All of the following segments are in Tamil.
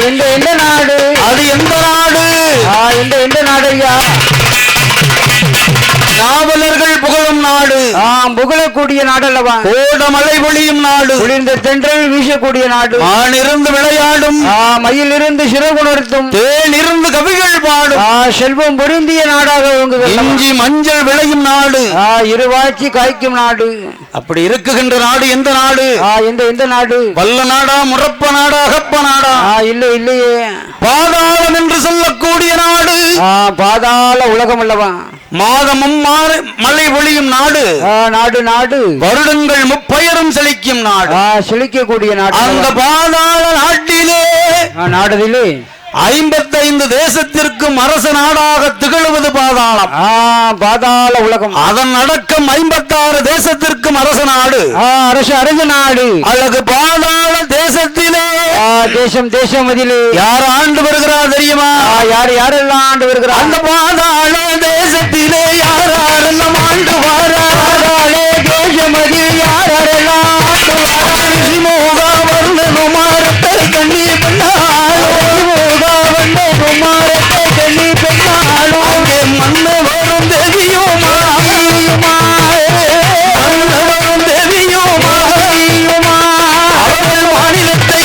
எந்த நாடு? அது எந்த நாடு? எந்த நாடு ஐயா? நாவலர்கள் புகழும் நாடு. புகழக்கூடிய நாடு அல்லவா? கோட மழை பொழியும் நாடு. குளிர்ந்த தென்றல் வீசக்கூடிய நாடு. மானிருந்து விளையாடும், மயிலிருந்து சிறகுணர்த்தும், தேனிருந்து கவிகள் பாடும், செல்வம் பொருந்திய நாடாக இஞ்சி மஞ்சள் விளையும் நாடு. இருவாட்சி காய்க்கும் நாடு. அப்படி இருக்குகின்ற நாடு எந்த நாடு? எந்த நாடு? வல்ல நாடா, முறப்ப நாடா, அகப்ப நாடா? இல்லையே. பாதாளம் என்று சொல்லக்கூடிய நாடு. பாதாள உலகம் அல்லவா? மாதமும் மழை பொழியும் நாடு. நாடு வருடங்கள் முப்பயரும் செழிக்கும் நாடு. செழிக்கக்கூடிய நாடு. அந்த பாதாள நாட்டிலே 55 தேசத்திற்கும் அரச நாடாக திகழ்வது பாதாளம். பாதாள உலகம். அதன் அடக்கம் 56 தேசத்திற்கும் அரச நாடு. அரசு நாடு. அழகு பாதாள தேசத்திலே தேசம் அதிலே யார் ஆண்டு வருகிறார் தெரியுமா? யாரெல்லாம் ஆண்டு வருகிறார்? அந்த பாதாள தேசத்திலே யாரெல்லாம் ஆண்டு வாராளே தேசம் அதில் யாரெல்லாம் ஆண்டு வாரா? வர்ணனுமாரத்தை கண்ணி மண்ணு வரும் தேவியோமா, வரும் தேவியோமா, அவர்கள் மாநிலத்தை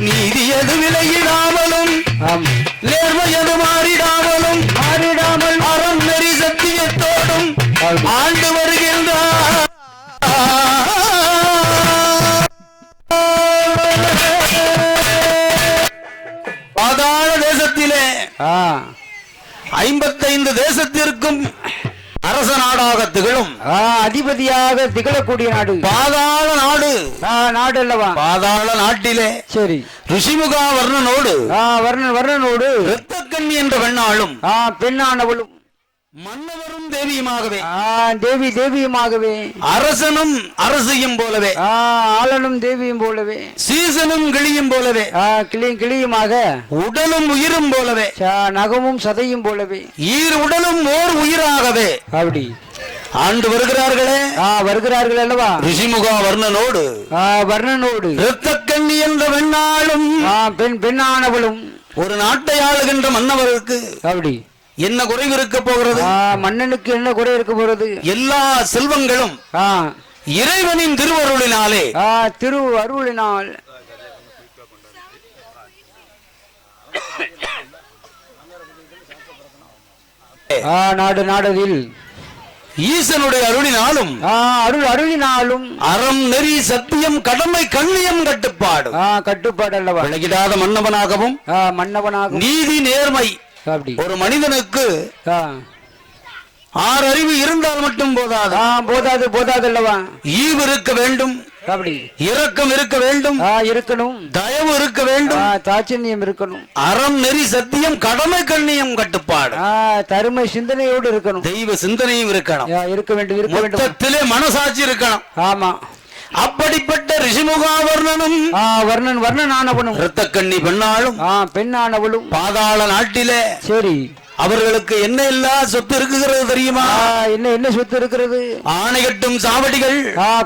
நீதியது விலகிடாமலும் நேர்மையது மாறிடாமலும் அறம் நெறி சத்தியத்தோடும் ஆண்டு வருகின்றார். பாதாள தேசத்திலே 55 தேசத்திற்கும் அரச அரச நாடாக திகழும் அதிபதியாக திகழக்கூடிய நாடு பாதாள நாடு. நாடு அல்லவா? பாதாள நாட்டிலே சரி. ரிஷிமுகா வர்ணனோடு வர்ணனோடு இரத்தக்கண்ணி என்ற பெண்ணாளும் பெண்ணானவளும் மன்னவரும் தேவியுமாகவே தேவியுமாகவே அரசனும் அரசியும் போலவே ஆளனும் தேவியும் போலவே சீசனும் கிளியும் போலவே கிளியுமாக உடலும் உயிரும் போலவே நகமும் சதையும் போலவே ஈர் உடலும் ஓர் உயிராகவே அப்படி ஆண்டு வருகிறார்களே வருகிறார்கள் அல்லவா? ரிஷிமுகா வர்ணனோடு இரத்தக்கண்ணி என்ற பெண்ணாளும் பெண்ணானவளும் ஒரு நாட்டை ஆளுகின்ற மன்னவருக்கு அப்படி என்ன குறைவு இருக்க போகிறது? மன்னனுக்கு என்ன குறை இருக்க போகிறது? எல்லா செல்வங்களும் இறைவனின் திருவருளினாலே திருவருளினால் நாடதில் ஈசனுடைய அருளினாலும் அருளினாலும் அறம் நெறி சத்தியம் கடமை கண்ணியம் கட்டுப்பாடு அல்லவா? விலகிடாத மன்னவனாகவும் நீதி நேர்மை. அப்படி ஒரு மனிதனுக்கு 6 அறிவு இருந்தால் மட்டும் போதாது அல்லவா? ஈவு இருக்க வேண்டும், அப்படி இரக்கம் இருக்க வேண்டும், இருக்கணும், தயவு இருக்க வேண்டும், தாட்சண்யம் இருக்கணும், அறம் நெறி சத்தியம் கடமை கண்ணியம் கட்டுப்பாடு, தருமை சிந்தனையோடு இருக்கணும், தெய்வ சிந்தனையும் இருக்கணும், இருக்க வேண்டும், மொத்தத்திலே மனசாட்சி இருக்கணும். ஆமா. அப்படிப்பட்ட ரிஷிமுகா வர்ணனானவனும் இரத்தக்கண்ணி பெண்ணானவளும் பாதாள நாட்டிலே சரி அவர்களுக்கு என்ன எல்லாம் சொத்து இருக்குகிறது தெரியுமா? என்ன சொத்து இருக்கிறது? ஆணை கட்டும் சாவடிகள்,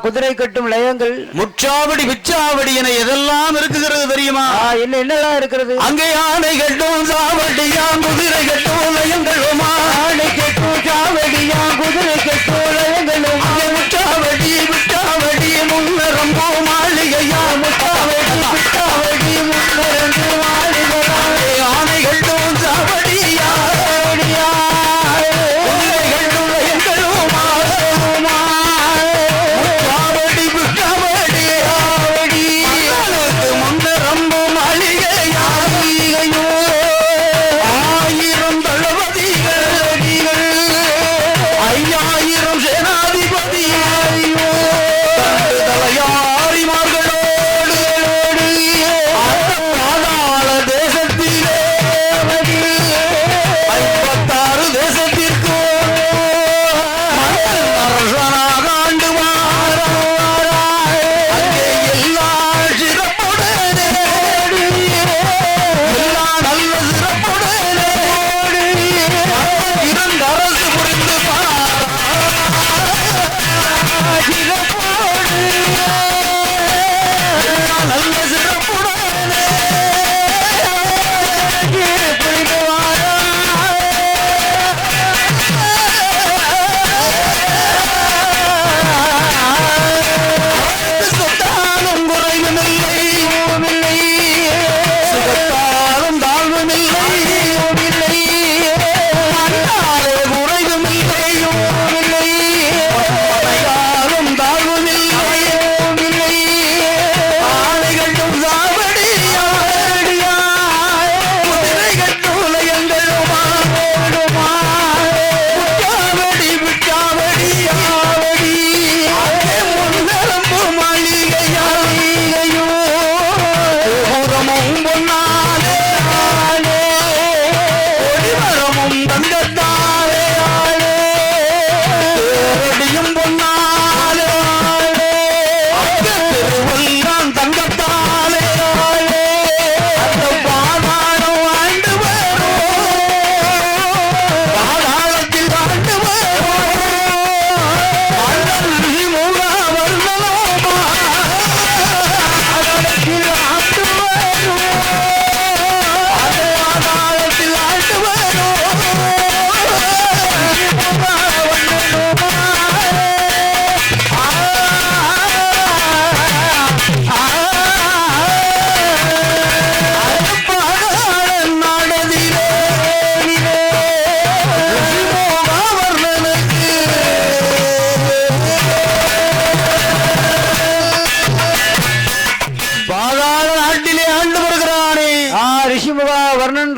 குதிரை கட்டும் லயங்கள், முச்சாவடி விச்சாவடி என எதெல்லாம் இருக்குகிறது தெரியுமா? என்னெல்லாம் இருக்கிறது? அங்கே ஆணை கட்டும் சாவடியா குதிரை கட்டும் லயங்களுமா, ஆணை கட்டும் சாவடியா குதிரை கட்டும் லயங்களும், முச்சாவடி விச்சாவடி முன்னரம்போ மாளிகையா, முச்சாவடி முன்னரம்போ மாளிகையா, ஆணை கட்டும் சாவடியா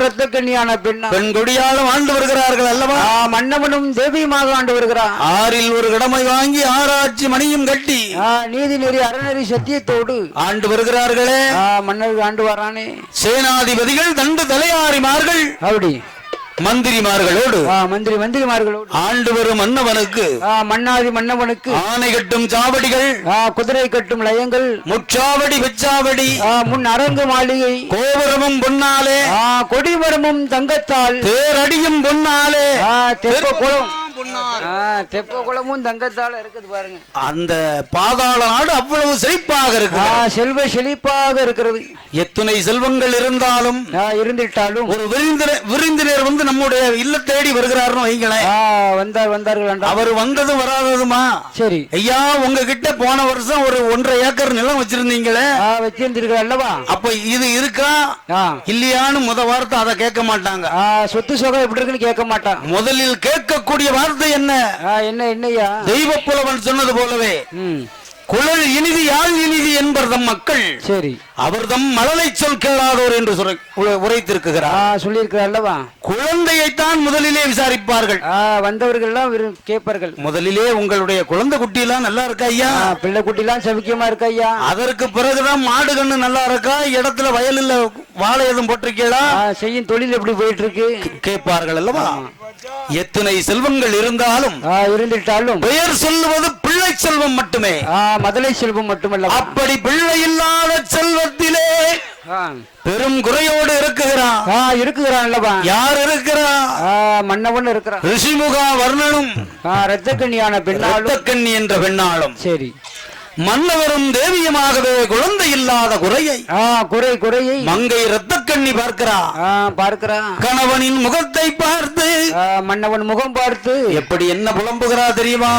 ரத்த கண்ணியான பெண்ணா பெண் கொடியாலும் ஆண்டு வருகிறார்கள் அல்லவா? மன்னவனும் தேவியுமாக ஆண்டு வருகிறான். ஆறில் ஒரு கடமை வாங்கி ஆராய்ச்சி மணியும் கட்டி நீதி நெறி அறநெறி சத்தியத்தோடு ஆண்டு வருகிறார்களே. மன்னர்கள் ஆண்டு வரானே. சேனாதிபதிகள் தண்டு தலையாரிமார்கள் அப்படி மந்திரிமார்களோடு மந்திரிமார்களோடு ஆண்டு வரும் மன்னவனுக்கு மன்னாதி மன்னவனுக்கு ஆணை கட்டும் சாவடிகள், குதிரை கட்டும் லயங்கள், முச்சாவடி வெச்சாவடி, முன் அரங்கு மாளிகை, கோபுரமும் பொன்னாலே, கொடிமரமும் தங்கத்தால், தேரடியும் பொன்னாலே, தெப்ப குளமும் தங்கத்தால இருக்குது பாருங்க. அந்த பாதாள நாடு அவ்வளவு செழிப்பாக இருக்கு, செல்வ செழிப்பாக இருக்கிறது. எத்தனை செல்வங்கள் இருந்தாலும் இருந்திட்டாலும் ஒரு விருந்தினர் வந்து நம்முடைய இல்ல தேடி வருகிறாருன்னு வைங்களேன். வந்தார்கள். அவர் வந்தது வராததுமா? சரி ஐயா, உங்ககிட்ட போன வருஷம் ஒரு 1.5 ஏக்கர் நிலம் வச்சிருந்தீங்களே, வச்சிருந்தீர்கள் அல்லவா? அப்ப இது இருக்கா இல்லையான்னு முத வார்த்தை அதை கேட்க மாட்டாங்க. சொத்து சுகம் எப்படி இருக்குன்னு கேட்க மாட்டாங்க. முதலில் கேட்கக்கூடிய வார்த்தை என்ன? என்னையா? தெய்வ புலவன் சொன்னது போலவே குழல் இனிதி யாழ் இனிதி என்பர்தம் மக்கள், சரி அவர்தம் மழலை சொல் கேளாதோர் என்று உரைத்திருக்கிறார், சொல்லியிருக்கிறார் அல்லவா? குழந்தையைத்தான் முதலிலே விசாரிப்பார்கள். வந்தவர்கள் எல்லாம் கேட்பார்கள். முதலிலே உங்களுடைய குழந்தை குட்டி எல்லாம் நல்லா இருக்கா ஐயா? பிள்ளை குட்டி எல்லாம் சௌக்கியமா இருக்கா ஐயா? அதற்கு பிறகுதான் மாடு கண்ணு நல்லா இருக்கா, இடத்துல வயலில் வாழை எதுவும் போட்டிருக்கீங்களா, செய்யும் தொழில் எப்படி போயிட்டு இருக்கு கேட்பார்கள் அல்லவா? எத்தனை செல்வங்கள் இருந்தாலும் இருந்திட்டாலும் பெயர் சொல்லுவது பிள்ளை செல்வம் மட்டுமே, மதலை செல்வம் மட்டுமல்ல. அப்படி பிள்ளை இல்லாத செல்வத்திலே பெரும் குறையோடு இருக்கிறான். யார் இருக்கிறா? மன்னவன் இருக்கிறான். ரிஷிமுகா வர்ணனும் ரத்த கண்ணியான பெண்ணாலும், ரத்த கண்ணி என்ற பெண்ணாலும் சரி மன்னவரும் தேவியமாகவே குழந்தை இல்லாத குறையை மங்கை ரத்த கண்ணி பார்க்கிறா. கணவனின் முகத்தை பார்த்து மன்னவன் முகம் பார்த்து எப்படி என்ன புலம்புகிறா தெரியுமா?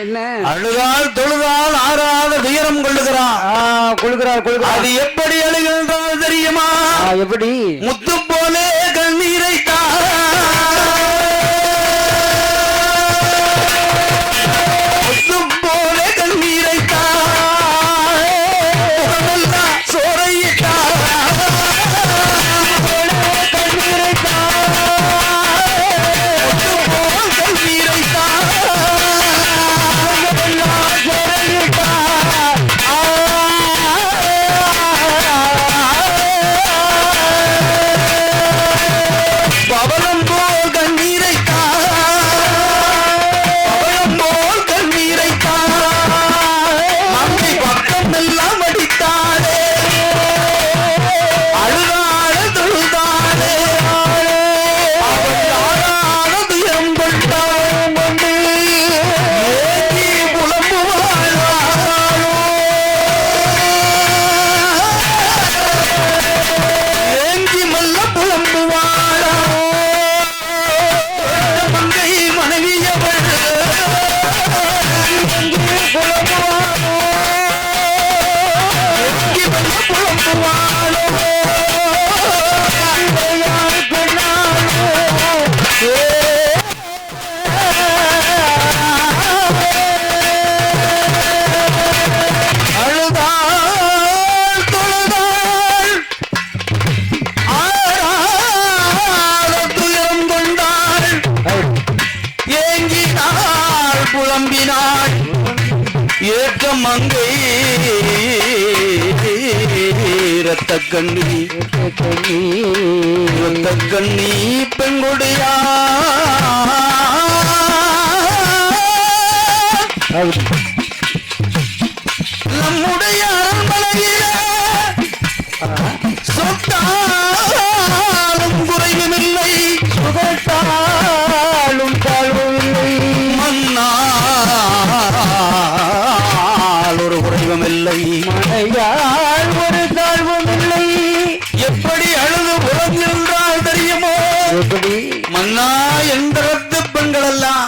என்ன அழுதால் தொழுதால் ஆறாத துயரம் கொள்ளுகிறார். அது எப்படி அழுகின்றால் தெரியுமா? எப்படி? முத்து போலே கண்ணீரை ஏற்ற மங்கை ரத்த கண்ணி பெண்குடியா நம்முடைய அரண்மனையில சொத்தாலும் குறைவுமில்லை, சுகத்தாலும் தாழ்வும் இல்லை, மன்னாள் ஒரு குறைவும் இல்லை, மனையால் ஒரு தாழ்வும் இல்லை. எப்படி அழுது புறங்கின்றால் தெரியுமோ? எப்படி? மன்னா எந்திரத்து பெண்கள் எல்லாம்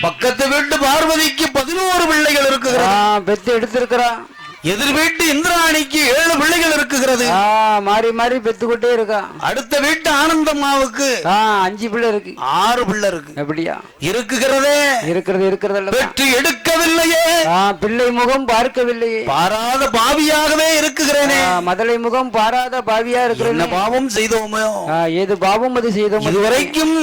பக்கத்து வீட்டு பார்வதிக்கு 11 பிள்ளைகள் இருக்கிறான், பெத்து எடுத்திருக்கிறான். எதிர் வீட்டு இந்திராணிக்கு 7 பிள்ளைகள் இருக்குகிறது. மாறி மாறி பெத்துக்கிட்டே இருக்கா. அடுத்த வீட்டு ஆனந்தம்மாவுக்கு 5 பிள்ளை இருக்கு. 6 பிள்ளை இருக்கு. எப்படியா இருக்குகிறதே? இருக்கிறது பெற்று எடுக்கவில்லையே. பிள்ளை முகம் பார்க்கவில்லையே. பாராத பாவியாகவே இருக்குகிறேனே. மதலை முகம் பாராத பாவியா இருக்கிறேன். என்ன பாவம் செய்தோமோ? ஏது பாவம் அது செய்தோம்? இதுவரைக்கும்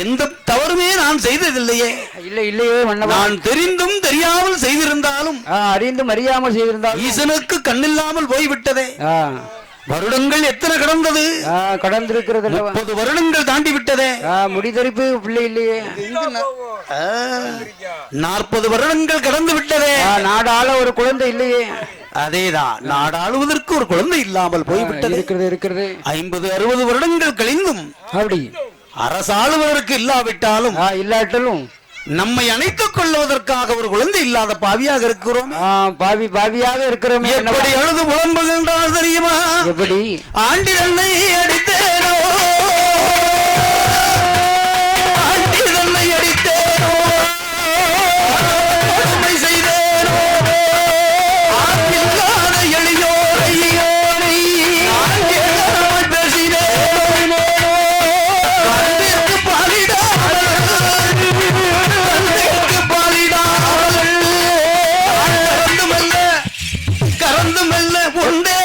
எந்த தவறுமே நான் செய்ததில்லையே. இல்லையே நான் தெரிந்தும் தெரியாமல் செய்திருந்தாலும் அறிந்தும் அறியாமல் செய்திருந்தாலும் ஈசனுக்கு கண்ணில்லாமல் போய்விட்டதே. வருடங்கள் எத்தனை கடந்தது? கடந்திருக்கிறது. 30 வருடங்கள் தாண்டி விட்டதே. முடிதரிப்பு பிள்ளை இல்லையே. 40 வருடங்கள் கடந்து விட்டதே. நாடாள ஒரு குழந்தை இல்லையே. அதேதான், நாடாளுவதற்கு ஒரு குழந்தை இல்லாமல் போய்விட்டது. இருக்கிறது 50-60 வருடங்கள் கழிந்தும் அப்படி அரசாளுவதற்கு இல்லாவிட்டாலும் நம்மை அணைத்துக் கொள்வதற்காக ஒரு குழந்தை இல்லாத பாவியாக இருக்கிறோம். பாவியாக இருக்கிறோம். எப்படி அழுது புலம்புகின்றால் தெரியுமா? எப்படி? ஆண்டிதன்னை அடித்தேனோ, ஆண்டிதன்னை அடித்தேனோ, கொடுமை செய்தேனோ, ஆண்டில்லாத எளியோரை பேசினேனோ, கண்டிற்கு பாலிடாமல் கறந்து மெல்ல உண்டே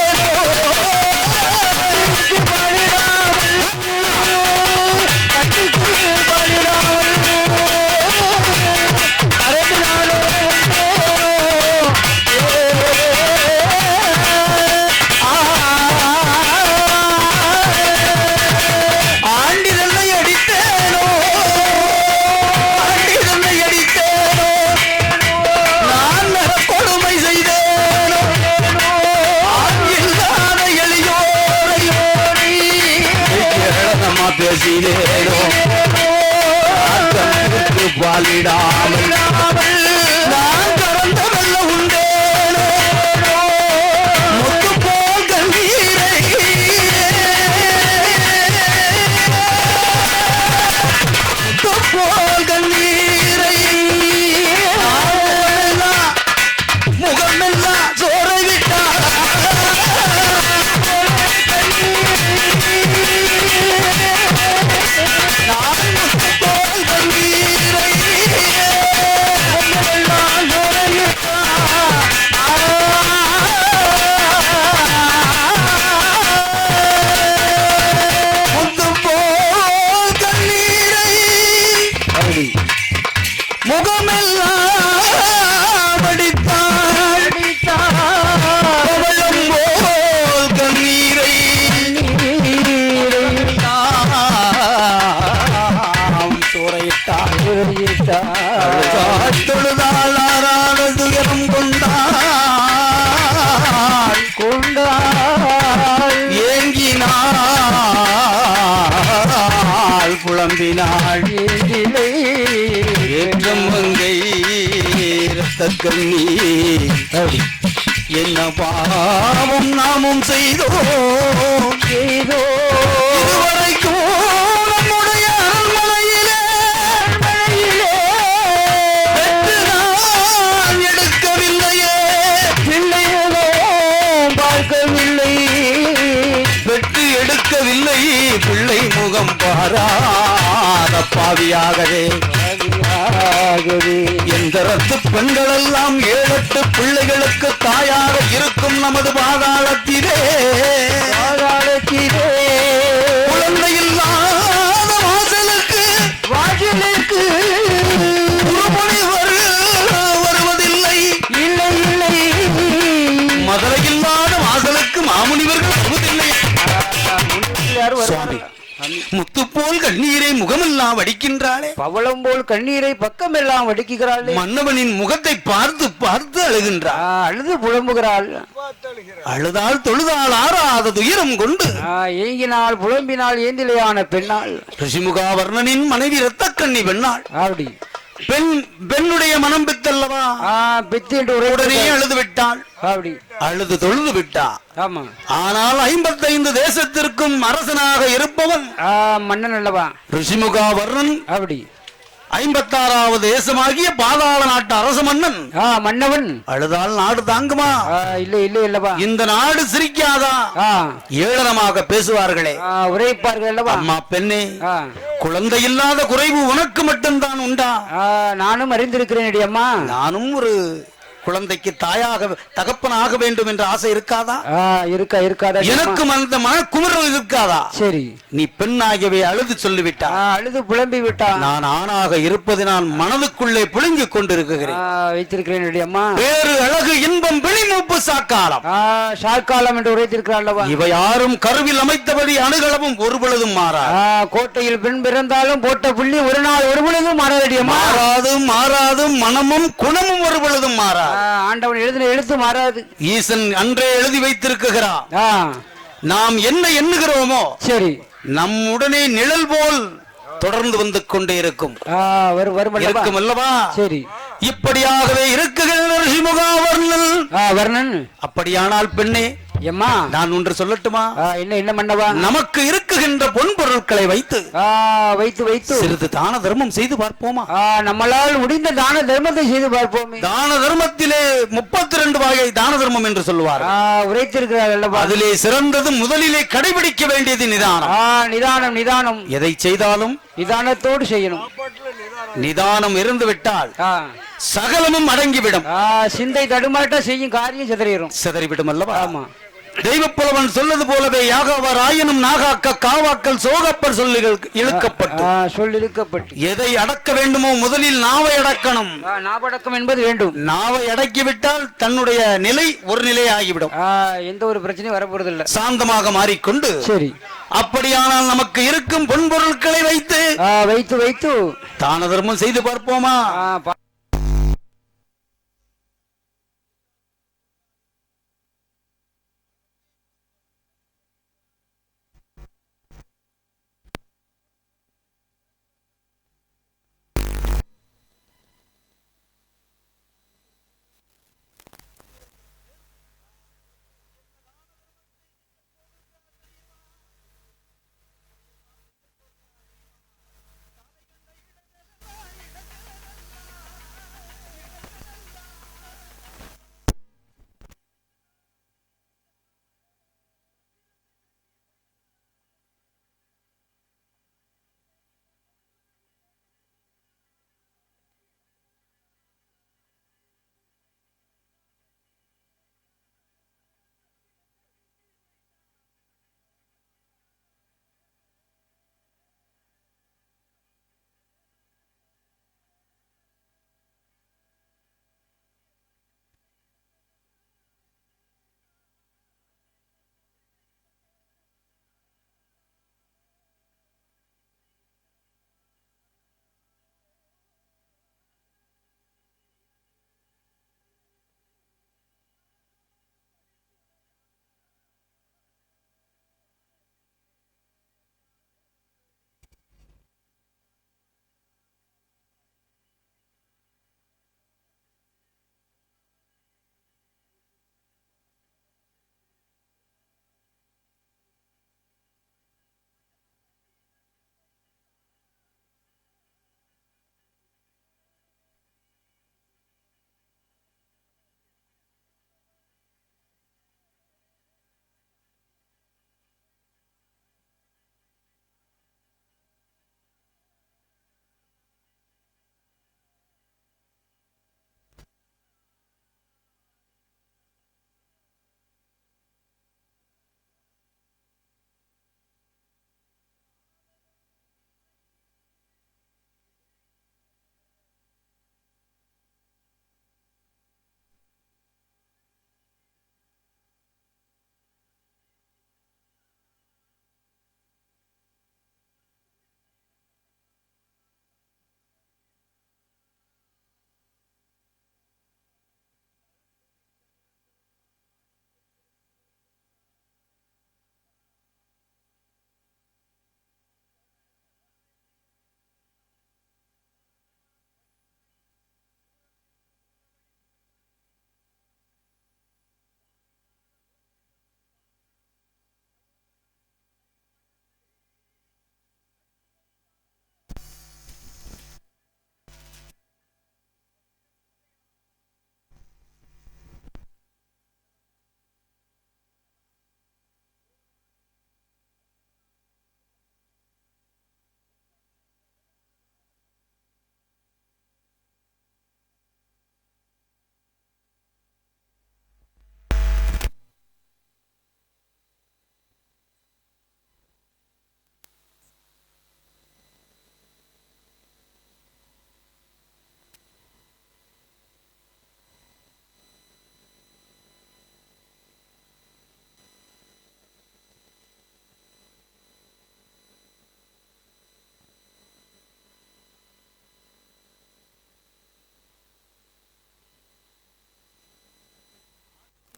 பாலிடாமல் நான் கறந்த வெல்ல உண்டேனோ, முத்து போல் கண்ணீரை, முத்து போல் கண்ணீரை, முகமெல்லாம் சோரை விட்டார். முகமெல்லாம் அடித்தாள், பவளம் போல் கண்ணீரை சோரையிட்டாள். தொழுதாள் ஆறாத துயரம் கொண்டாள், ஏங்கினாள், புலம்பினாள். ஏற்றம் மங்கை இரத்த கண்ணீர், என்ன பாவம் நாமும் செய்தோம் இதுவரைக்கும் நம்முடைய அரண்மனையிலே பெற்று நான் எடுக்கவில்லையே, பிள்ளைகளோ பார்க்கவில்லை, பெற்று எடுக்கவில்லை, பிள்ளை முகம் பாராத பாவியாகவே எந்த ரத்து பெண்கள் எல்லாம் 7-8 பிள்ளைகளுக்கு தாயாக இருக்கும் நமது பாதாளத்திலே குழந்தை இல்லாத வாசலுக்கு குருமணி வருவதில்லை, மதுரை இல்லாத வாசலுக்கு மாமுனிவர்கள் வருவதில்லை. சுவாமி, முத்து போல் கண்ணீரை முகமெல்லாம் வடிக்கின்றாளே, பவளம் போல் கண்ணீரை பக்கம் எல்லாம் வடிக்கிறாள். மன்னவனின் முகத்தை பார்த்து பார்த்து அழுகின்றாள், அழுது புலம்புகிறாள். அழுதாள் தொழுதாள் ஆறாத துயரம் கொண்டு ஏங்கினாள், புலம்பினாள், ஏந்திலையான பெண்ணாள். ரிஷிமுகாவர்ணனின் மனைவி இரத்தக்கண்ணி பெண்ணாள். அப்படி பெண்ணுடைய மனம் பித்தல்லவா, பித்து உடனே அழுது விட்டாள். அப்படி அழுது தொழுது விட்டா. ஆமா. ஆனால் 55 தேசத்திற்கும் அரசனாக இருப்பவன் மன்னன் அல்லவா ரிஷிமுகாவர்ணன். அப்படி 56வது தேசமாகிய பாதாள நாட்டு அரச மன்னன் மன்னவன் அழுதால் நாடு தாங்குமா? இல்லப்பா. இந்த நாடு சிரிக்காதா? ஏளனமாக பேசுவார்களே, உரைப்பார்கள் அல்லவா? அம்மா பெண்ணே, குழந்தை இல்லாத குறைவு உனக்கு மட்டும்தான் உண்டா? நானும் அறிந்திருக்கிறேன் அம்மா. நானும் ஒரு குழந்தைக்கு தாயாக தகப்பனாக வேண்டும் என்ற ஆசை இருக்காதா? இருக்காதா? எனக்கு அந்த மனக்குமுறல் இருக்காதா? சரி, நீ பெண்ணாகவே அழுது சொல்லிவிட்டா, அழுது புலம்பி விட்டா. நான் ஆணாக இருப்பது நான் மனதுக்குள்ளே புழுங்கிக் கொண்டிருக்கிறேன். வைத்திருக்கிறேன் அம்மா. வேறு அழகு இன்பம் வெளிமூப்பு சாக்காலம். சாக்காலம் என்று உரைத்திருக்கிறாள். இவை யாரும் கருவில் அமைத்தபடி அணுகளவும் ஒரு பொழுதும் மாறா. கோட்டையில் பெண் பிறந்தாலும் போட்ட புள்ளி ஒரு நாள் ஒரு பொழுதும் மாறாது. மாறாது மனமும் குணமும் ஒரு பொழுதும் மாறா. ஆண்டவன் எழுதின எழுத்து மாறாது. ஈசன் அன்றே எழுதி வைத்திருக்கிறான். நாம் என்ன எண்ணுகிறோமோ சரி, நம்முடனே நிழல் போல் தொடர்ந்து வந்து கொண்டே இருக்கும். இருக்கும் அல்லவா? சரி, இப்படியாகவே இருக்குகிற வர்ணன். அப்படியானால் பெண்ணே, எம்மா, நான் ஒன்று சொல்லட்டுமா? என்ன மன்னவா? நமக்கு இருக்குகின்ற பொன் பொருட்களை வைத்து வைத்து சிறிது தான தர்மம் செய்து பார்ப்போமா? நம்மளால் முடிந்த தான தர்மத்தை செய்து பார்ப்போமே. தான தர்மத்திலே 32 வகை தான தர்மம் என்று சொல்லுவார். உரைத்திருக்கிறார் அல்லவா? அதிலே சிறந்தது முதலிலே கடைபிடிக்க வேண்டியது நிதானம். நிதானம் எதை செய்தாலும் நிதானத்தோடு செய்யணும். நிதானம் இருந்து விட்டால் சகலமும் அடங்கிவிடும். சிந்தை தடுமாற்ற செய்யும் காரியம் சிதறிவிடும் அல்லவா? ஆமா. தெய்வப்புலவன் சொல்லது போலவே யாகவர் ஆயினும் நாகாக்க காவாக்கள் சோகப்பர் சொல்லுகள் இழுக்கப்பட்டு எதை அடக்க வேண்டுமோ முதலில் நாவை அடக்கணும். நாவடக்கம் என்பது வேண்டும். நாவை அடக்கிவிட்டால் தன்னுடைய நிலை ஒரு நிலை ஆகிவிடும். எந்த ஒரு பிரச்சனையும் வரப்போறதில்லை. சாந்தமாக மாறிக்கொண்டு சரி, அப்படியானால் நமக்கு இருக்கும் பொன் பொருட்களை வைத்து தான தர்மம் செய்து பார்ப்போமா?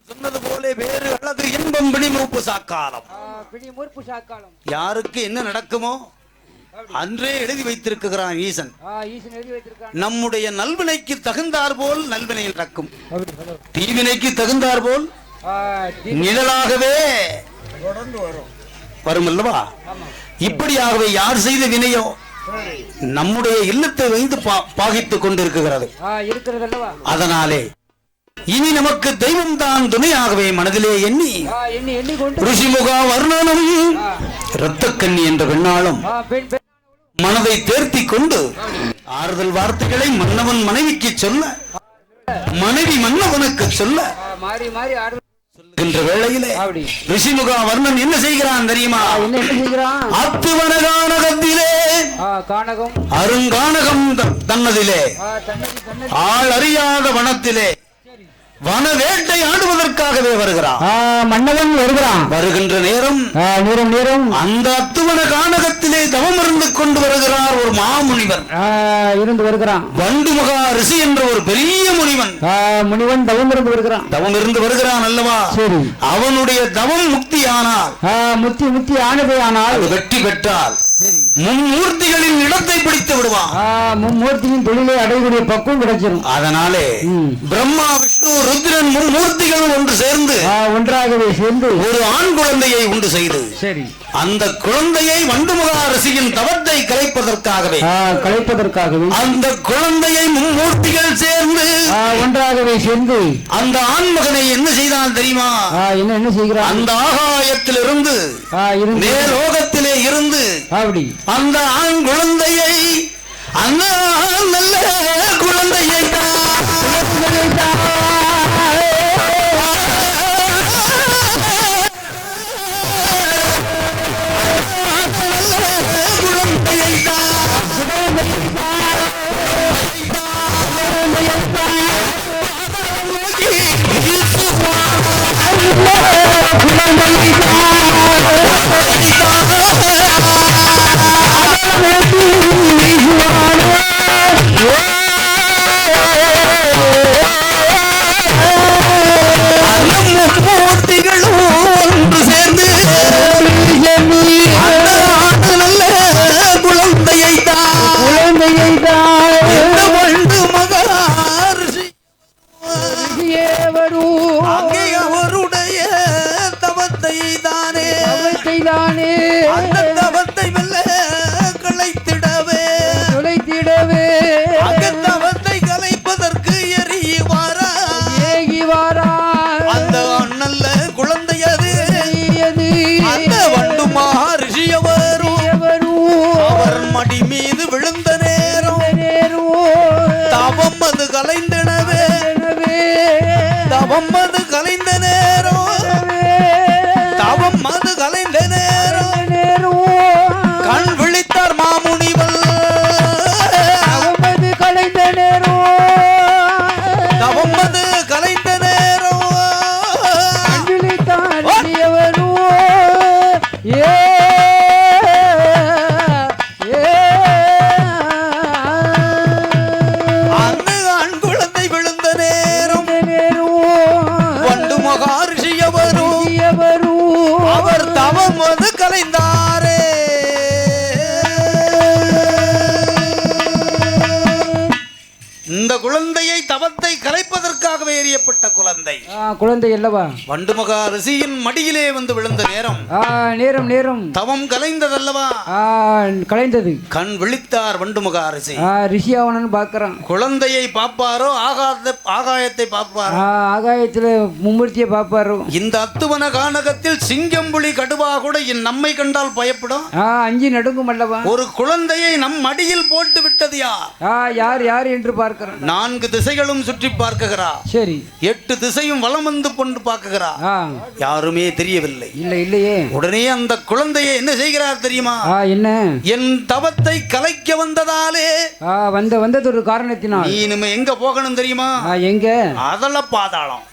சொன்னது போல வேறு அழகு இன்பம் பிணிமூப்பு சாக்காலம். யாருக்கு என்ன நடக்குமோ அன்றே எழுதி வைத்திருக்கிறான் ஈசன். நம்முடைய நல்வினைக்கு தகுந்தார் போல் நல்வினை நடக்கும், தீவினைக்கு தகுந்தார் போல் நிழலாகவே வரும் அல்லவா? இப்படியாகவே யார் செய்த வினையோ நம்முடைய இல்லத்தை வைத்து பாகித்துக் கொண்டிருக்கிறது. அதனாலே இனி நமக்கு தெய்வம் தான் துணையாகவே மனதிலே எண்ணி ருஷிமுகா வர்ணனும் இரத்தக்கண்ணி என்ற பெண்ணாலும் மனதை தேர்த்தி கொண்டு ஆறுதல் வார்த்தைகளை மன்னவன் மனைவிக்கு சொல்ல, மனைவி மன்னவனுக்கு சொல்ல சொல்லுகின்ற வேளையிலே ரிஷிமுகா வர்ணன் என்ன செய்கிறான் தெரியுமா? அத்துவனகானகத்திலே அருங்கானகம் தன்னதிலே ஆள் அறியாத வனத்திலே வன வேட்டை ஆடுவதற்காகவே வருகிறான். மன்னவன் வருகிறான். வருகின்ற நேரம் அந்த அத்துவன கானகத்திலே தவம் இருந்து கொண்டு வருகிறார் ஒரு மாமுனிவர். இருந்து வருகிறான். வண்டு மகா ரிஷி என்ற ஒரு பெரிய முனிவன். முனிவன் தவம் இருந்து வருகிறான். தவம் இருந்து வருகிறான் அல்லவா? சரி. அவனுடைய தவம் முக்தி ஆனால், முக்தி ஆனது ஆனால், வெற்றி பெற்றால் மும்மூர்த்திகளின் இடத்தை பிடித்து விடுவான். மும்மூர்த்தியின் தொழிலை அடையக்கூடிய பக்குவம் கிடைச்சிடும். அதனாலே பிரம்மா விஷ்ணு ருத்ரன் மும்மூர்த்திகளும் ஒன்று சேர்ந்து ஒன்றாகவே சேர்ந்து ஒரு ஆண் குழந்தையை உண்டு செய்து, சரி, அந்த குழந்தையை வண்டுமுகா ரிஷியின் தவத்தை கலைப்பதற்காகவே அந்த குழந்தையை மும்மூர்த்திகள் சேர்ந்து ஒன்றாகவே சேர்ந்து அந்த ஆண் மகனை என்ன செய்தான் தெரியுமா? என்ன செய்கிறான்? அந்த ஆகாயத்திலிருந்து மேலோகத்திலே இருந்து அந்த ஆண் குழந்தையை, அந்த நல்ல குழந்தையை கண் விழித்தார் மாமுனிவல். தவமது கலைந்த நேரம் அந்த ஆண் குழந்தை விழுந்த நேரம் வண்டு மகாரிஷியவரும் அவர் தவம் அது கலைந்தாரே. இந்த குழந்தையை தவத்தை கலைப்பதற்காகவே எறியப்பட்ட குழந்தை அல்லவா? வண்டு மகா ரிஷியின் மடியிலே வந்து விழுந்த நேரம் தவம் கலைந்ததல்லவா? கலைந்தது. கண் விழித்தார் வண்டு மகா ரிஷி. ரிஷி அவனன்னு பார்க்கிறான். குழந்தையை பார்ப்பாரோ ஆகாயத்தை பார்ப்பாரோ? ஆகாயத்துல மும்மூர்த்தியை பார்ப்பாரோ? இந்த அத்துவன கானகத்தில் சிங்கம் புலி கடுவா கூட நம்மை கண்டால் பயப்படும், அஞ்சி நடுங்கும் அல்லவா? ஒரு குழந்தையை நம் மடியில் போட்டு விட்டது யார் யார் என்று பார்க்கிறான். 4 திசைகளும் சுற்றி பார்க்கிறார். சரி. 8 திசையும் வலம் வந்து கொண்டு பார்க்கிறார். யாருமே தெரியவில்லை. இல்லையே. உடனே அந்த குழந்தையை என்ன செய்கிறார் தெரியுமா? என்ன? என் தவத்தை கலைக்க வந்ததாலே வந்தது ஒரு காரணத்தினால் நீ இனிமே எங்க போகணும் தெரியுமா? எங்க? அதல பாதாளம்.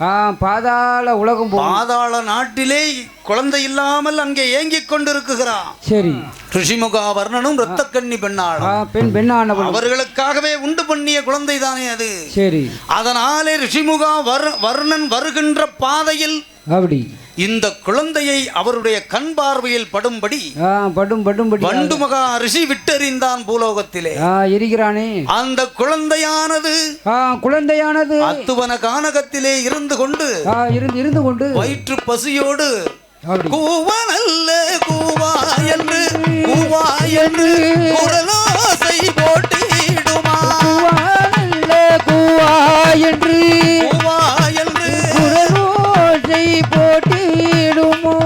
பாதாள உலகம். பாதாள நாட்டிலே குழந்தை இல்லாமல் அங்கே ஏங்கிக் கொண்டிருக்கிறான். சரி. ரிஷிமுகா வர்ணனும் இரத்த கண்ணி பெண்ணாளம் அவர்களுக்காகவே உண்டு பண்ணிய குழந்தை தானே அது. சரி, அதனாலே ரிஷிமுகா வர்ணன் வருகின்ற பாதையில் அப்படி இந்த குழந்தையை அவருடைய கண் பார்வையில் படும்படி வண்டு மகா ரிஷி விட்டறிந்தான் பூலோகத்திலே இருக்கிறானே. அந்த குழந்தையானது அத்துவன கானகத்திலே இருந்து கொண்டு வயிற்று பசியோடு கூவனல்ல கூவா என்று குரலோசை போட்டிடுமா. கூவா என்று குரலோசை போட்டிடுமோ.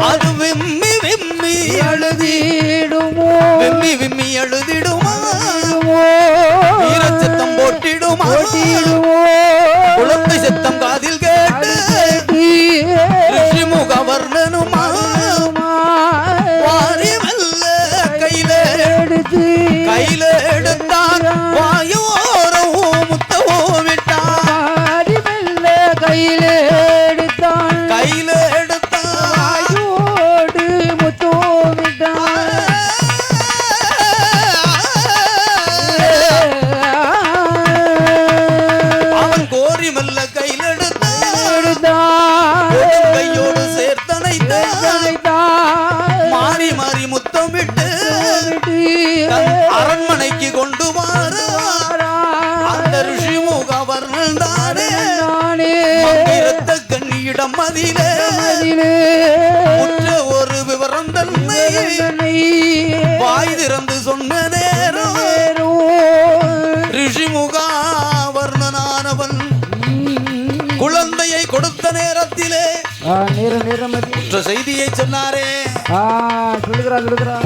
அது விம்மி விம்மி அழுதிடுமோ. விம்மி அழுதிடுமா. வீரச்சத்தம் போட்டிடுமா. குழந்தை சத்தம் காதில் கேட்டு ரிஷிமுக வர்ணனுமா வாரி மெல்ல கையில எடுத்தான். வாயோரம் முத்தவோ விட்டான். மெல்ல கையில எடுத்தான். வாயோடு முத்தவோ விட்டான். அவன் கோரி மெல்ல கையில் எடுத்தான். கையோடு சேர்த்தனைத்தான். மாறி மாறி முத்தமிட்டு அரண்மனைக்கு கொண்டு மாறு. அந்த ரிஷிமுக வர்ணன் தானே இரத்த கண்ணியிடம் மதிலே ஒரு விவரம் தன்னை வாய் திறந்து சொன்ன நேரம் ரிஷிமுகா வர்ணனானவன் குழந்தையை கொடுத்த நேரத்திலே செய்தியை சொன்னாரே.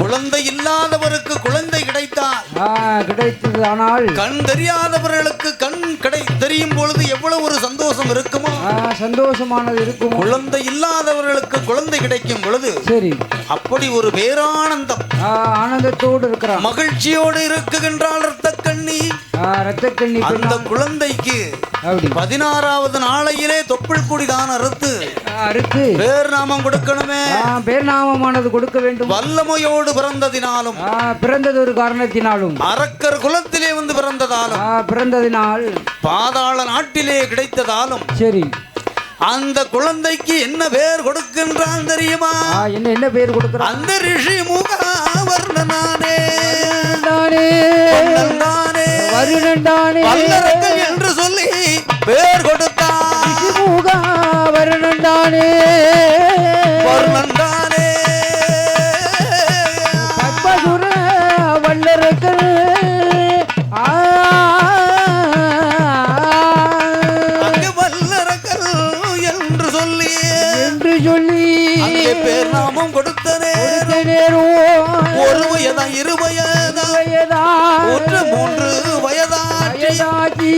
குழந்தை இல்லாதவருக்கு குழந்தை கிடைத்தது. ஆனால் கண் தெரியாதவர்களுக்கு கண் தெரியும் பொழுது எவ்வளவு ஒரு சந்தோஷம் இருக்குமோ சந்தோஷமானது இருக்கும். குழந்தை இல்லாதவர்களுக்கு குழந்தை கிடைக்கும் பொழுது சரி அப்படி ஒரு பேரானந்தம் ஆனந்தத்தோடு இருக்கிறார். மகிழ்ச்சியோடு இருக்குகின்றால் இரத்த கண்ணி. அந்த குழந்தைக்கு 16வது நாளையிலே தொப்புள் குடிதான் அறுத்து பேர் நாமம் கொடுக்கணுமே. பேர் நாமமானது கொடுக்க வேண்டும். வல்லமையோடு பிறந்தது ஒரு காரணத்தினாலும் அரக்கர் குலத்திலே வந்து பிறந்ததினால் பாதாள நாட்டிலே கிடைத்ததாலும் சரி அந்த குழந்தைக்கு என்ன பேர் கொடுக்கின்றான் தெரியுமா? என்ன பேர் கொடுக்கிறான்? அந்த ரிஷி முகா வர்ணனானே வல்லரக்கன் என்று சொல்லி பேர் கொடுத்தான். ரிஷி முகா வர்ணனானே வல்லரக்கன் என்று சொல்லி பேர் நாமம் கொடுத்த நேரம் ஒரு வயதா 2 வயதா 3 வயதாகி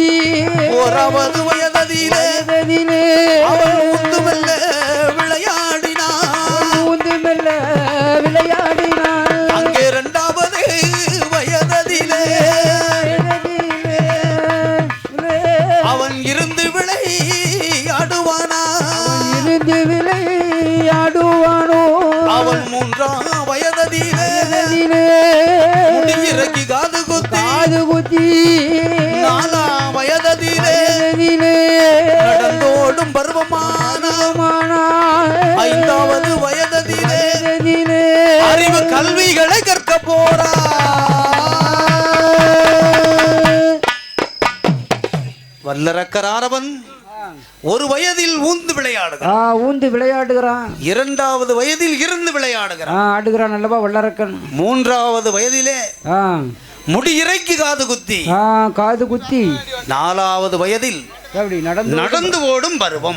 1வது வயதிலே அவன் ஊந்துமெல்ல விளையாடினான். அங்கே 2வது வயதிலே அவன் இருந்து விளையாடுவானா. அவன் 3ஆம் வயதிலே இறக்கி காது குத்தி 4ஆம் வயதிலே நடந்தோடும் பருவமான 5வது வயதிலே அறிவு கல்விகளை கற்க போறா. வல்லரக்கரானவன் ஒரு வயதில் ஊந்து விளையாடுகிறான். 2வது வயதில் இருந்து விளையாடுகிறான் அல்லவா வல்லரக்கன். 3வது வயதிலே முடி இறக்கி காது குத்தி 4வது வயதில் நடந்து ஓடும் பருவம்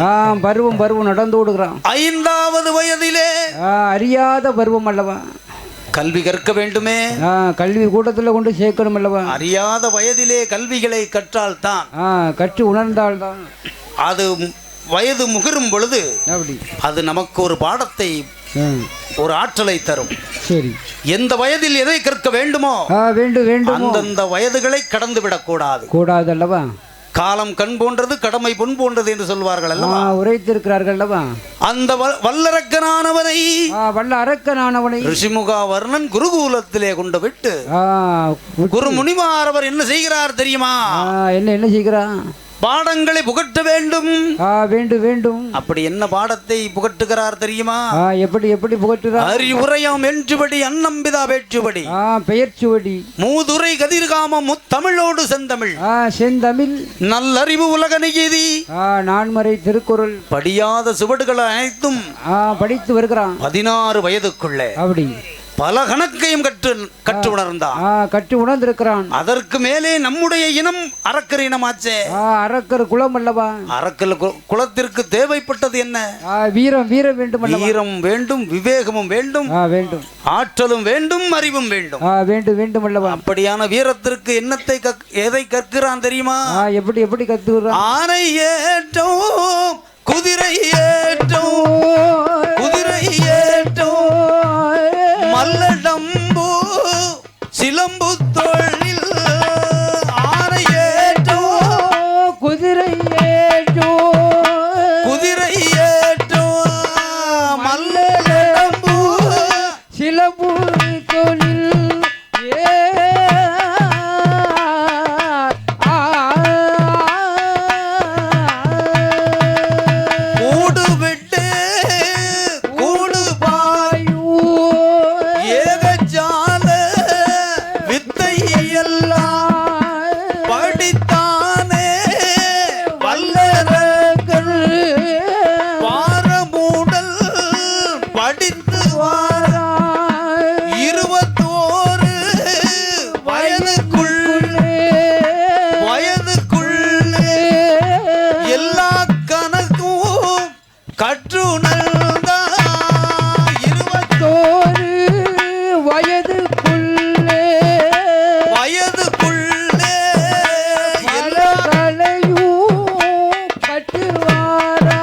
நடந்து ஓடுகிறான். 5வது வயதிலே அறியாத பருவம் அல்லவா. கல்வி கற்க வேண்டுமே. கல்வி கூட்டத்தில் கொண்டு சேர்க்கணும் அல்லவா. அறியாத வயதிலே கல்விகளை கற்றால் தான் கற்று உணர்ந்தால்தான் அது வயது முகிரும் பொழுது அது நமக்கு ஒரு பாடத்தை ஒரு ஆற்றலை தரும். சரி எந்த வயதில் எதை கற்க வேண்டுமோ வேண்டும் அந்தந்த வயதுகளை கடந்து விடக்கூடாது அல்லவா. காலம் கண் போன்றது, கடமை பொன் போன்றது என்று சொல்வார்கள் அல்லவா, உரைத்திருக்கிறார்கள் அல்லவா. அந்த வல்லரக்கனானவனை வல்ல அரக்கனானவனை ரிஷிமுகா வர்ணன் குருகூலத்திலே கொண்டு விட்டு குரு முனிமாரவர் என்ன செய்கிறார் தெரியுமா? என்ன செய்கிறார்? பாடங்களை புகட்ட வேண்டும். வேண்டும் வேண்டும். அப்படி என்ன பாடத்தை புகட்டுகிறார் தெரியுமா? எப்படி புகட்டுகிறார்? அறிவுரையாம் என்றுபடி அன்னம்பிதா பேச்சுபடி பெயர்ச்சுவடி மூதுரை கதிர்காமம் முத்தமிழோடு செந்தமிழ் செந்தமிழ் நல்லறிவு உலக நிகழ்தி நான்மறை திருக்குறள் படியாத சுவடுகள் அனைத்தும் படித்து வருகிறான் 16 வயதுக்குள்ளே. அப்படி பல கணக்கையும் கற்று உணர்ந்தான். கற்று உணர்ந்திருக்கிறான். அதற்கு மேலே நம்முடைய இனம் அரக்கர் இனமாச்சே. அரக்கர் குலம் அல்லவா. அரக்கர் குலத்திற்கு தேவைப்பட்டது என்ன? வீரம் வேண்டும். வீரம் வேண்டும், விவேகமும் வேண்டும், வேண்டும் ஆற்றலும் வேண்டும், அறிவும் வேண்டும், வேண்டும் அல்லவா. அப்படியான வீரத்திற்கு என்னத்தை எதை கற்கிறான் தெரியுமா? எப்படி கற்கிறான்? ஆனை ஏற்றோம், குதிரை ஏற்றோம், குதிரை ஏற்றோம், மல்லடம்பு சிலம்பு தொழில், ஆனை ஏற்றோ குதிரை ஏற்றோ, குதிரை ஏற்றோ, மல்லடம்பு சிலம்பு தொழில், கூடு விட்டு கூடு பாயு ஏகஜால வித்தை எல்லாம் படித்தானே வல்லரக்கன் வாரமூடல் படித்து வாரா 21 வயதுக்குள்ளே எல்லா கணக்கும் கற்றுணர்ந்தா 21 வயதுக்குள்ளே எல்லா கலையும் கற்றுவாரா.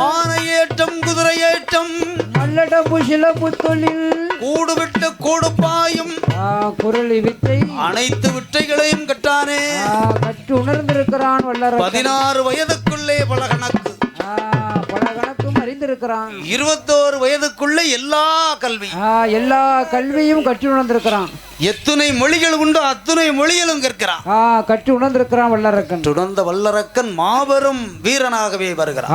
ஆனையேற்றம், குதிரையேற்றம், மல்லடம்பு சிலம்பு தொழில், கூடு விட்டு கூடு பாயும் குரலி வித்தை, அனைத்து வித்தைகளையும் கற்றானே. கற்று உணர்ந்திருக்கிறான் வல்லரக்கன். 16 வயதுக்குள்ளே பல கணக்கு, பல கணக்கும் அறிந்திருக்கிறான். 21 வயதுக்குள்ளே எல்லா கல்வி, எல்லா கல்வியும் கற்று உணர்ந்திருக்கிறான். எத்துணை மொழிகள் உண்டோ அத்துணை மொழிகளும் கற்கிறான். கற்று உணர்ந்திருக்கிறான் வல்லரக்கன். தொடர்ந்த வல்லரக்கன் மாபெரும் வீரனாகவே வருகிறான்.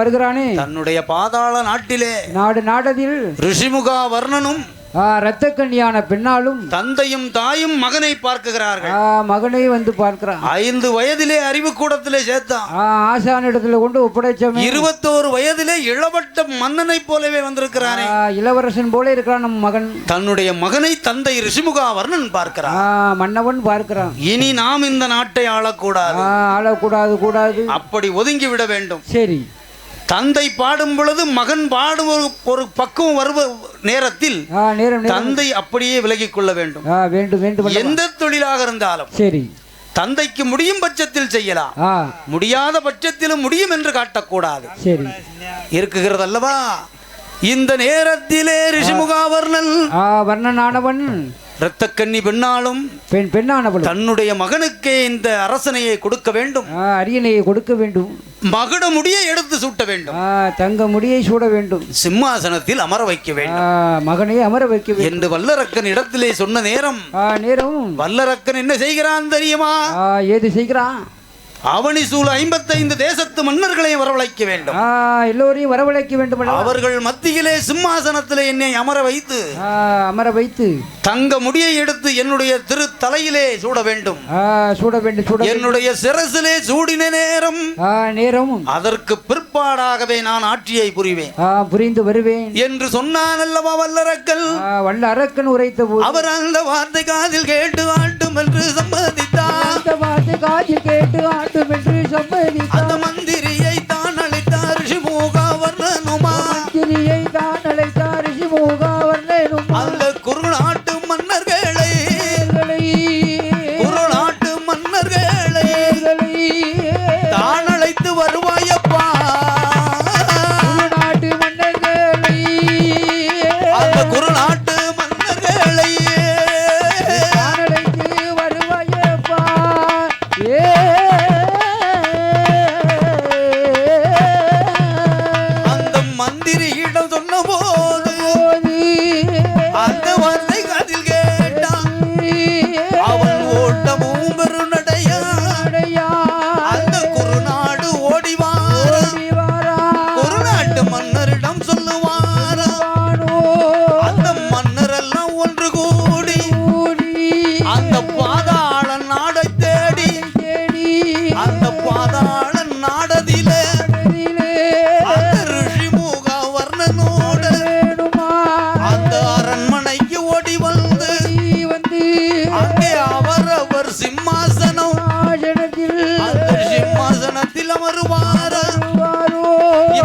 வருகிறானே. தன்னுடைய பாதாள நாட்டிலே நாடதில் ரிஷிமுகா வர்ணனும் இரத்த கண்ணியான பெண்ணாலும் தந்தையும் தாயும் மகனை பார்க்கிறார்கள். மகனை வந்து பார்க்கிறான். 5 வயதிலே அறிவு கூடத்திலே சேர்த்தான். ஆசான் இடத்துல கொண்டு ஒப்படைச்சோம். 21 வயதிலே இளவட்ட மன்னனை போலவே வந்திருக்கிறானே. இளவரசன் போல இருக்கிறான் நம் மகன். தன்னுடைய மகனை தந்தை ரிஷிமுகா வர்ணன் பார்க்கிறான். மன்னவன் பார்க்கிறான். இனி நாம் இந்த நாட்டை ஆளக்கூடாது. அப்படி ஒதுங்கி விட வேண்டும். சரி. தந்தை பாடும் பொழுது மகன் பாடும் ஒரு பக்குவம் வருவ நேரத்தில் தந்தை அப்படியே விலகிக் கொள்ள வேண்டும். எந்த தொழிலாக இருந்தாலும் சரி, தந்தைக்கு முடியும் பட்சத்தில் செய்யலாம், முடியாத பட்சத்திலும் முடியும் என்று காட்டக்கூடாது. சரி, இருக்குகிறது அல்லவா? இந்த நேரத்திலே ரிஷிமுகா வர்ணனானவன் இரத்த கண்ணி பெண்ணானவள் தன்னுடைய மகனுக்கே இந்த அரசனையை கொடுக்க வேண்டும், அரியணையை கொடுக்க வேண்டும், மகுட முடியை எடுத்து சூட்ட வேண்டும், தங்க முடியை சூட வேண்டும், சிம்மாசனத்தில் அமர வைக்க வேண்டும், மகனை அமர வைக்க வேண்டும் என்று வல்லரக்கன் இடத்திலே சொன்ன நேரம் வல்லரக்கன் என்ன செய்கிறான் தெரியுமா? ஏது செய்கிறான்? அவனி சூழ 55 தேசத்து மன்னர்களையும் வரவழைக்க வேண்டும். எல்லோரையும் வரவழைக்க வேண்டும். அவர்கள் மத்தியிலே சிம்மாசனத்திலே என்னை அமர வைத்து தங்க முடியை எடுத்து என்னுடைய திரு தலையிலே சூட வேண்டும். என்னுடைய சிரசிலே சூடின நேரம் அதற்கு பிற்பாடாகவே நான் ஆட்சியை புரிந்து வருவேன் என்று சொன்னான் அல்லவா வல்லரக்கன் உரைத்த போது அவர் அந்த வார்த்தை காதில் கேட்டு ஆட்டும் என்று சம்மதித்தார். அந்த மந்திரியை தான் அழைத்தார் ரிஷிமுகா வர்ணனுமா. அந்த குறுநாட்டு மன்னர்களை தான் அழைத்து வருவாயப்பா. அந்த குறுநாட்டு மன்னர்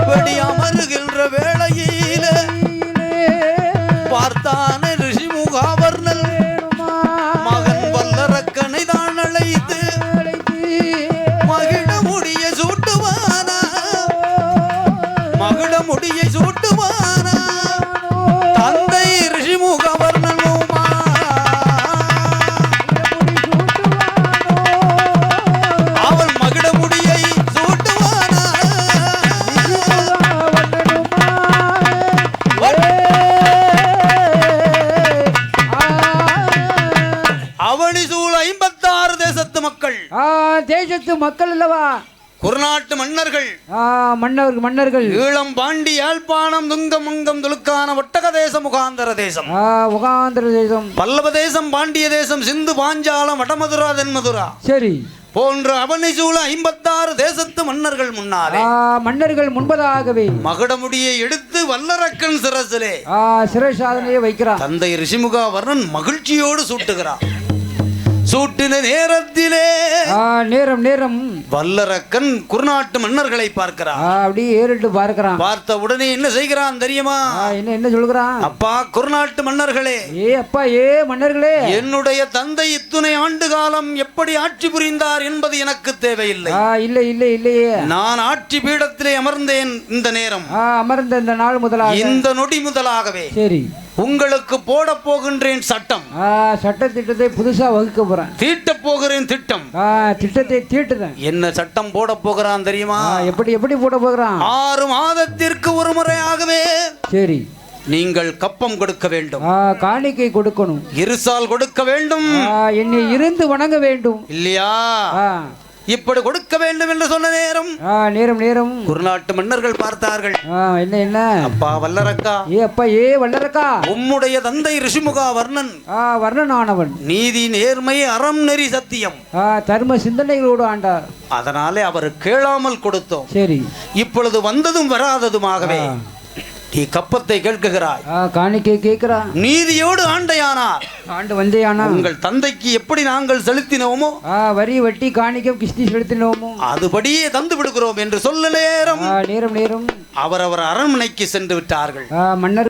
அப்படி அமருகின்ற வேளையில பார்த்தான ரிஷிமுகாவர்ணன் மகன் வல்லரக்கனை தான் அழைத்து மகிழ முடிய சூட்டுவானா மகிழ முடிய சூட்டுவானா தந்தை ரிஷிமுகாவர்ணனுமா அவள் மகிழ முடியை சூட்டுவானா அவனி சூழ் 56 தேசத்து மக்கள் தேசத்து மக்கள் அல்லவா குருநாட்டு மன்னர்கள் மன்னர்கள் ஈழம் பாண்டி யாழ்ப்பாணம் துங்கம் மங்கம் துலுக்கான ஒட்டக தேசம் முகாந்தர தேசம் பல்லவ தேசம் பாண்டிய தேசம் சிந்து பாஞ்சாலம் வடமதுரா தென்மதுரா சரி போன்ற அவனை சூழ 56 தேசத்து மன்னர்கள் முன்னாலே மன்னர்கள் முன்பதாகவே மகுடமுடியை எடுத்து வல்லரக்கன் சிரசிலே சிரசாதனையை வைக்கிறார் தந்தை ரிஷிமுகா வர்ணன் மகிழ்ச்சியோடு சூட்டுகிறார் சூட்டின நேரத்திலே நேரம் வல்லரக்கன் குருநாட்டு மன்னர்களை பார்க்கிறான் அப்படியே ஏறிட்டு பார்க்கிறான் பார்த்த உடனே என்ன செய்கிறான் தெரியுமா என்ன சொல்லுகிறான் அப்பா குருநாட்டு மன்னர்களே அப்பா மன்னர்களே என்னுடைய தந்தை இத்துணை ஆண்டு காலம் எப்படி ஆட்சி புரிந்தார் என்பது எனக்கு தேவையில்லை இல்லையே நான் ஆட்சி பீடத்திலே அமர்ந்தேன் இந்த நேரம் அமர்ந்த இந்த நாள் முதலாக இந்த நொடி முதலாகவே சரி உங்களுக்கு போட போகின்றேன் சட்டம் சட்ட திட்டத்தை புதுசா வகுக்க போறேன் தீட்ட போகிறேன் திட்டம் திட்டத்தை தீட்டுறேன் என்ன சட்டம் போட போகிறான் தெரியுமா எப்படி போட போகிறான் 6 மாதத்திற்கு ஒரு முறையாகவே சரி நீங்கள் கப்பம் கொடுக்க வேண்டும் காணிக்கை கொடுக்கணும் இருசால் கொடுக்க வேண்டும் என்னை இருந்து வணங்க வேண்டும் இல்லையா இப்படி கொடுக்க வேண்டும் என்று சொன்ன நேரம் நேரம் குருநாட்டு மன்னர்கள் பார்த்தார்கள் என்ன அப்பா வல்லரக்கா அப்பா வல்லரக்கா உம்முடைய தந்தை ரிஷிமுகா வர்ணன் வர்ணனானவன் நீதி நேர்மை அறம் நெறி சத்தியம் தர்ம சிந்தனைகளோடு ஆண்டார் அதனாலே அவர் கேளாமல் கொடுத்தோம் சரி இப்பொழுது வந்ததும் வராததுமாகவே நீ கப்பத்தை கேட்கிறாய் காணிக்கை கேட்கிறான் நீதியோடு ஆண்டையானார் ஆண்டு வந்தேயானா உங்கள் தந்தைக்கு எப்படி நாங்கள் செலுத்தினோமோ வரி வட்டி காணிக்கம் கிஸ்தி செலுத்தினோமோ அதுபடியே தந்து விடுகிறோம் என்று சொல்ல நேரம் நேரம் அவரவர் அரண்மனைக்கு சென்று விட்டார்கள் மன்னர்